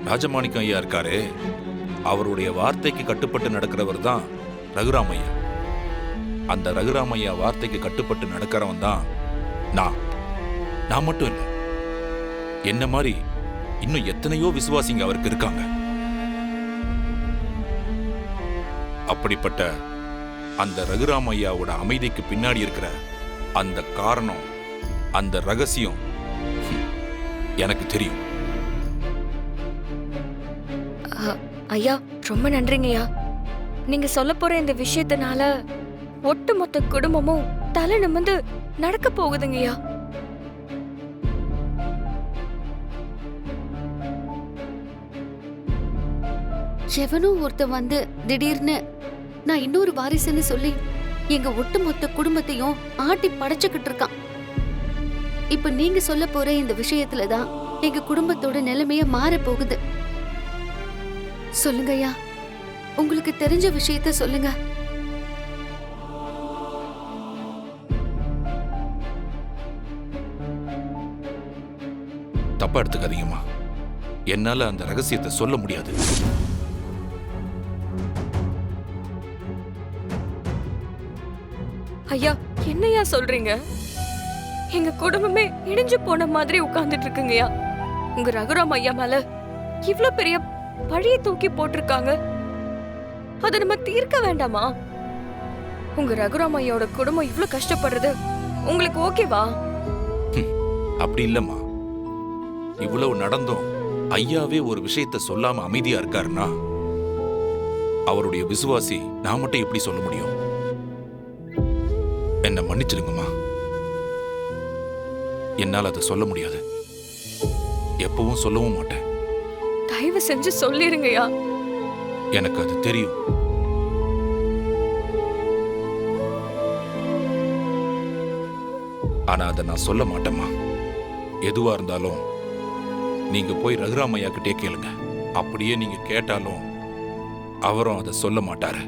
ராஜமாணிக்கம் ஐயா இருக்காரே, அவருடைய வார்த்தைக்கு கட்டுப்பட்டு நடக்கிறவர் தான் ரகுராமையா. அந்த ரகுராமையா வார்த்தைக்கு கட்டுப்பட்டு நடக்கிறவன் தான் நான் மட்டும் இல்லை. என்ன மாதிரி இன்னும் எத்தனையோ விசுவாசிங்க அவருக்கு இருக்காங்க. அப்படிப்பட்ட அந்த ரகுராமையாவோட அமைதிக்கு பின்னாடி இருக்கிற அந்த காரணம், அந்த ரகசியம் எனக்கு தெரியும். ஐயா ரொம்ப நன்றிங்கய்யா. நீங்க சொல்ல போற இந்த விஷயத்தினால ஒட்டுமொத்த குடும்பமும் தலை நிமிர்ந்து நடக்க போகுதுங்கய்யா. எவனோ ஒருத்தன் வந்து திடீர்னு நான் இன்னொரு வாரிசுன்னு சொல்லி எங்க ஒட்டுமொத்த குடும்பத்தையும் ஆட்டி படைச்சுக்கிட்டு இருக்கான். இப்ப நீங்க சொல்ல போற இந்த விஷயத்துலதான் எங்க குடும்பத்தோட நிலைமைய மாற போகுது. சொல்லுங்கய்யா, உங்களுக்கு தெரிஞ்ச விஷயத்த சொல்லுங்க. தப்பா எடுத்துக்காதீங்கம்மா, என்னால அந்த ரகசியத்தை சொல்ல முடியாது. ஐயா என்னையா சொல்றீங்க? எங்க குடும்பமே இடிஞ்சு போன மாதிரி உட்கார்ந்துட்டு இருக்குங்கய்யா. உங்க ரகுராம் ஐயா மேல இவ்ளோ பெரிய பழிய தூக்கி போட்டிருக்காங்க. அதை நம்ம தீர்க்க வேண்டாமா? உங்க ரகுராம் ஐயாவோட குடும்பம் இவ்ளோ கஷ்டப்படுறது உங்களுக்கு ஓகேவா? அப்படி இல்லம்மா, இவ்வளவு நடந்தும் ஐயாவே ஒரு விஷயத்த சொல்லாம அமைதியா இருக்காருன்னா அவருடைய விசுவாசி நான் மட்டும் எப்படி சொல்ல முடியும்? என்ன மன்னிச்சிடுங்கம்மா, என்னால் அதை சொல்ல முடியாது. எப்பவும் சொல்லவும் மாட்டேன். தயவு செஞ்சு சொல்லிருங்கய்யா. எனக்கு அது தெரியும். ஆனா அதை நான் சொல்ல மாட்டேம்மா. எதுவா இருந்தாலும் நீங்க போய் ரகுராமையா கிட்டே கேளுங்க. அப்படியே நீங்க கேட்டாலும் அவரும் அதை சொல்ல மாட்டாரு.